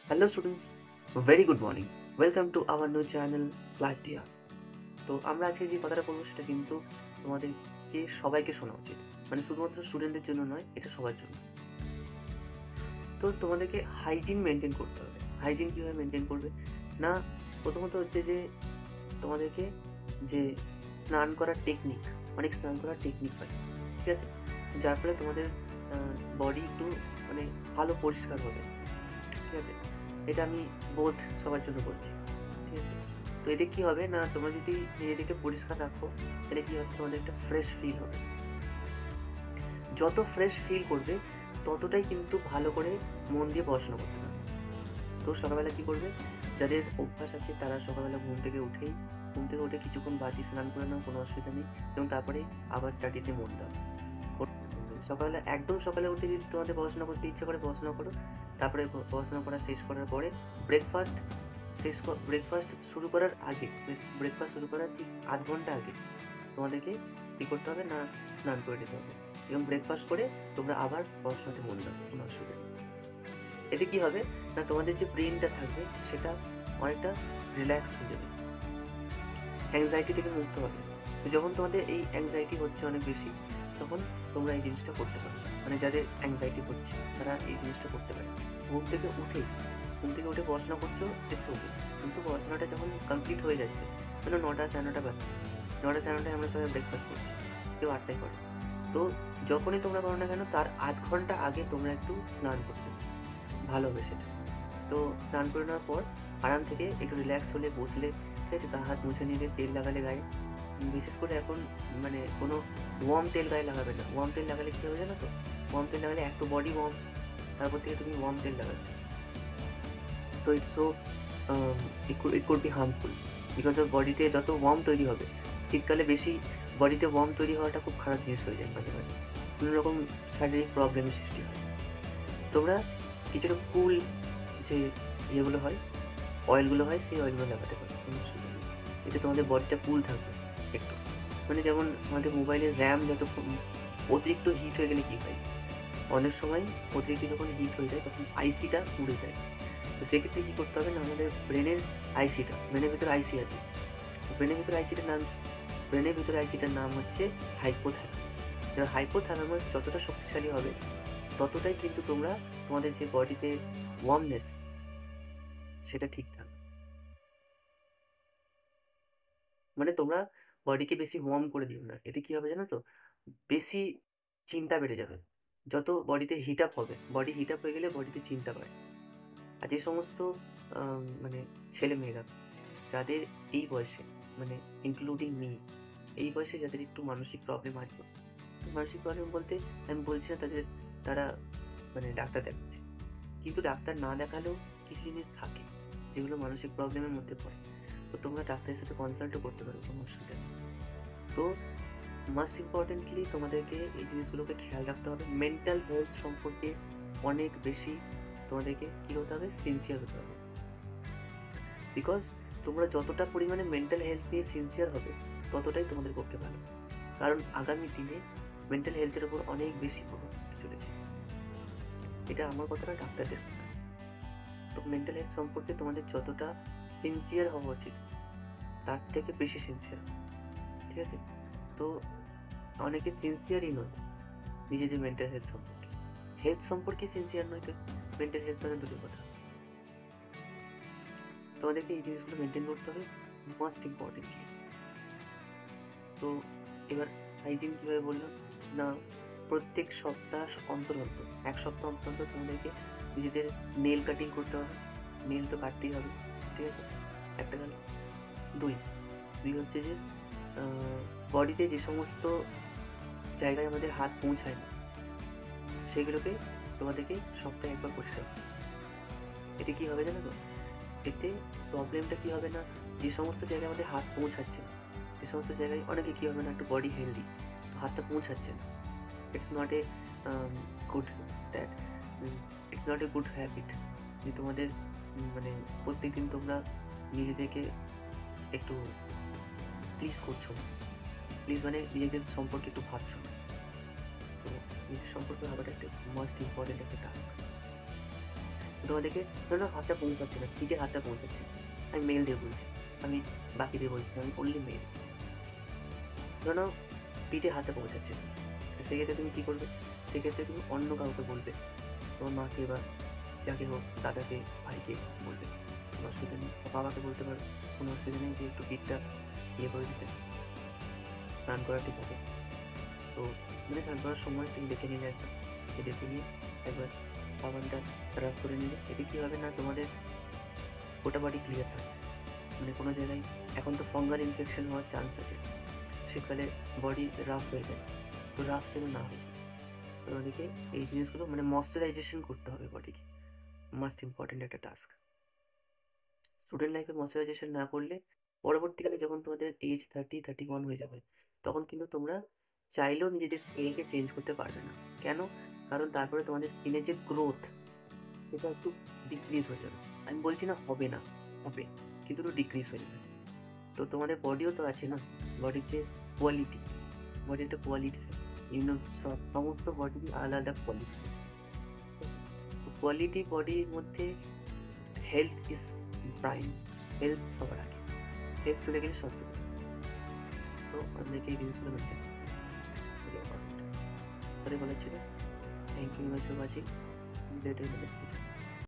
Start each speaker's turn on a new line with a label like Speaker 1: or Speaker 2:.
Speaker 1: Hello students, very good morning. Welcome to our new channel Class DR. তো আমরা আজকে যে কথাটা বলবো সেটা কিন্তু তোমাদেরকে সবাইকে শোনা উচিত, মানে শুধুমাত্র স্টুডেন্টদের জন্য নয়, এটা সবার জন্য। তো তোমাদেরকে হাইজিন মেনটেন করতে হবে। হাইজিন কীভাবে মেনটেন করবে না, প্রথমত হচ্ছে যে তোমাদেরকে যে স্নান করার টেকনিক, অনেক স্নান করার টেকনিক হয়, ঠিক আছে, যার ফলে তোমাদের বডি একটু মানে ভালো পরিষ্কার হবে, ঠিক আছে। এটা আমি বোধ সবার জন্য বলছি, ঠিক আছে। তো এতে কী হবে না, তোমরা যদি নিজেদেরকে পরিষ্কার রাখো তাহলে কী হবে, তোমাদের একটা ফ্রেশ ফিল হবে। যত ফ্রেশ ফিল করবে ততটাই কিন্তু ভালো করে মন দিয়ে পড়াশোনা করতে পারবে। তো সকালবেলা কী করবে, যাদের অভ্যাস আছে তারা সকালবেলা ঘুম থেকে উঠে কিছুক্ষণ বাটি স্নান করে নাও, কোনো অসুবিধা নেই, এবং তারপরে আবার স্টাডিতে মন দাও। সকালবেলা একদম সকালে উঠে যদি তোমাদের পড়াশোনা করতে ইচ্ছে করে পড়াশোনা করো, তারপরে পড়াশোনা করা শেষ করার পরে ব্রেকফাস্ট শুরু করার আগে, ব্রেকফাস্ট শুরু করার ঠিক আধ ঘন্টা আগে তোমাদেরকে কী করতে হবে না, স্নান করে নিতে হবে, এবং ব্রেকফাস্ট করে তোমরা আবার পড়াশোনাতে মন দাও, কোনো অসুবিধা নেই। এতে কী হবে না, তোমাদের যে ব্রেনটা থাকবে সেটা অনেকটা রিল্যাক্স হয়ে যাবে, অ্যাংজাইটি থেকে মুক্ত হবে। তো যখন তোমাদের এই অ্যাংজাইটি হচ্ছে অনেক বেশি, তখন তোমরা এই জিনিসটা করতে পারো, মানে যাদের অ্যাংজাইটি হচ্ছে তারা এই জিনিসটা করতে পারে। ঘুম থেকে উঠে পড়াশোনা করছো, ইটস ওকে, কিন্তু পড়াশোনাটা যখন কমপ্লিট হয়ে যাচ্ছে, মানে 9টা 9:30 বাজছে, 9টা 9:30 আমরা সবাই ব্রেকফাস্ট করছি, কেউ 8টায় করে, তো যখনই তোমরা করো না কেন তার আধ ঘন্টা আগে তোমরা একটু স্নান করতে ভালো হবে সেটা। তো স্নান করে নেওয়ার পর আরাম থেকে একটু রিল্যাক্স হলে বসলে, ঠিক আছে, গা হাত মুছে নিলে, তেল লাগালে গায়ে, বিশেষ করে এখন মানে কোনো ওয়ার্ম তেল গায়ে লাগাবে না। ওয়ার্ম তেল লাগালে কী হবে জানো তো, ওয়ার্ম তেল লাগালে একটু বডি ওয়ার্ম, তারপর থেকে তুমি ওয়ার্ম তেল লাগাবে, তো it's so it could be harmful, because of বডিতে যত ওয়ার্ম তৈরি হবে, শীতকালে বেশি বডিতে ওয়ার্ম তৈরি হওয়াটা খুব খারাপ জিনিস হয়ে যায়, মাঝে মাঝে কোনো রকম শারীরিক প্রবলেমের সৃষ্টি হয়। তোমরা কিছুটা কুল যে ইয়েগুলো হয়, অয়েলগুলো হয়, সেই অয়েলগুলো লাগাতে পারো, কোনো অসুবিধা নেই। এতে তোমাদের বডিটা কুল থাকবে একটু, মানে যেমন আমাদের মোবাইলের র্যাম যত অতিরিক্ত হিট হয়ে গেলে কী হয়, অনেক সময় অতিরিক্ত যখন হিট হয়ে যায় তখন আইসিটা পুড়ে যায়। তো সেক্ষেত্রে কী করতে হবে না, আমাদের ব্রেনের ভিতরে আইসি আছে, ব্রেনের ভিতরে আইসিটার নাম হচ্ছে হাইপোথ্যালামাস। এবার হাইপোথ্যালামাস যতটা শক্তিশালী হবে ততটাই কিন্তু তোমাদের যে বডিতে ওয়ার্মনেস সেটা ঠিক থাকবে, মানে তোমরা বডিকে বেশি ওয়ার্ম করে দিও না। এতে কী হবে জানো তো, বেশি চিন্তা বেড়ে যাবে। যত বডিতে হিট আপ হবে, বডি হিট আপ হয়ে গেলে বডিতে চিন্তা বাড়ে। আর যে সমস্ত মানে ছেলেমেয়েরা যাদের এই বয়সে, মানে ইনক্লুডিং মি, এই বয়সে যাদের একটু মানসিক প্রবলেম আছে, মানসিক প্রবলেম বলতে আমি বলছি না তারা মানে ডাক্তার দেখাচ্ছে, কিন্তু ডাক্তার না দেখালেও কিছু জিনিস থাকে যেগুলো মানসিক প্রবলেমের মধ্যে পড়ে, তো তোমরা ডাক্তারের সাথে কনসাল্টও করতে পারো, কোনো অসুবিধা নেই। তো মাস্ট ইম্পর্টেন্টলি তোমাদেরকে এই জিনিসগুলোকে খেয়াল রাখতে হবে। মেন্টাল হেলথ সম্পর্কে অনেক বেশি তোমাদেরকে কী হতে হবে, সিনসিয়ার হতে হবে, বিকজ তোমরা যতটা পরিমাণে মেন্টাল হেলথ নিয়ে সিনসিয়ার হবে ততটাই তোমাদের পক্ষে ভালো, কারণ আগামী দিনে মেন্টাল হেলথের উপর অনেক বেশি প্রভাব পড়তে চলেছে। এটা আমার কথা না, ডাক্তারদের কথা। তো মেন্টাল হেলথ সম্পর্কে তোমাদের যতটা সিনসিয়ার হওয়া উচিত তার থেকে বেশি সিনসিয়ার, ঠিক আছে। তো অনেকে সিনসিয়ারই নয় নিজেদের মেন্টাল হেলথ সম্পর্কে সিনসিয়ার নয়, তো মেন্টাল হেলথ মানে দুটো কথা। তোমাদেরকে এই জিনিসগুলো মেনটেন করতে হবে মোস্ট ইম্পর্টেন্টলি। তো এবার হাইজিন কীভাবে বললাম না, প্রত্যেক সপ্তাহ অন্তর এক সপ্তাহ অন্তর তোমাদেরকে নিজেদের নেল কাটিং করতে হবে, নেল তো কাটতেই হবে, ঠিক আছে, একটা গেল। দুই হচ্ছে যে বডিতে যে সমস্ত জায়গায় আমাদের হাত পৌঁছায় না সেগুলোকে তোমাদেরকে সপ্তাহে একবার পরিষ্কার করতে হবে। এতে কী হবে জানো তো, এতে প্রবলেমটা কী হবে না, যে সমস্ত জায়গায় আমাদের হাত পৌঁছাচ্ছে না, সে সমস্ত জায়গায় অনেকে কী হবে না, একটু বডি হেলদি, হাতটা পৌঁছাচ্ছে না, it's not a good that it's not a good habit যে তোমাদের মানে প্রত্যেকদিন তোমরা নিজেদেরকে একটু প্লিজ করছো না, প্লিজ মানে নিজেদের সম্পর্কে একটু ভাবছো না। তো নিজের সম্পর্কে ভাবাটা একটা মোস্ট ইম্পর্টেন্ট একটা টাস্ক। তোমাদেরকে ধরো হাতটা পৌঁছাচ্ছে না, পিঠে হাতটা পৌঁছাচ্ছে, আমি মেল দিয়ে বলছি, আমি বাকিদের বলছি না, আমি অনলি মেল। ধরো পিঠে হাতটা পৌঁছাচ্ছে না, তো সেক্ষেত্রে তুমি কী করবে? সেক্ষেত্রে তুমি অন্য কাউকে বলবে, তোমার মাকে বা যাকে হোক, দাদাকে, ভাইকে বলবে, কোনো অসুবিধা নেই। বাবাকে বলতে পারো, কোনো অসুবিধা নেই, যে একটু পিঠটা ইয়ে করে দিতে, স্নান করা ঠিক আছে। তো মানে স্নান করার সময় তুমি দেখে নিলে একবার, দেখে নিয়ে একবার সাবানটা রাব করে নিলে, এতে কী হবে না, তোমাদের গোটা বডি ক্লিয়ার থাকবে। মানে কোনো জায়গায় এখন তো ফাঙ্গাল ইনফেকশন হওয়ার চান্স আছে, শীতকালে বডি রাফ হয়ে যায়, তো রাফ যেন না হয়। তো ওদিকে এই জিনিসগুলো মানে ময়শ্চারাইজেশন করতে হবে বডিকে, মাস্ট ইম্পর্টেন্ট একটা টাস্ক। স্টুডেন্ট লাইফে ময়শ্চারাইজেশন না করলে পরবর্তীকালে যখন তোমাদের এজ 30-31 হয়ে যাবে, তখন কিন্তু তোমরা চাইলেও নিজেদের স্কিনকে চেঞ্জ করতে পারবে না। কেন? কারণ তারপরে তোমাদের স্কিনের যে গ্রোথ, সেটা একটু ডিক্রিজ হয়ে যাবে। আমি বলছি না হবে না, হবে, কিন্তু একটু ডিক্রিজ হয়ে যাবে। তো তোমাদের বডিও তো আছে না, বডির যে কোয়ালিটি, বডির একটা কোয়ালিটি, সমস্ত বডির আলাদা আলাদা কোয়ালিটি। কোয়ালিটি বডির মধ্যে হেলথ ইজ প্রাইম, হেলথ সবার আগে, হেলথ চলে গেলে সব চলে যাবে। তো আমাদেরকে এই জিনিসগুলো মেনটেন করতে হবে, তাহলে বলা ছিল। Thank you much for watching ভিডিওটা।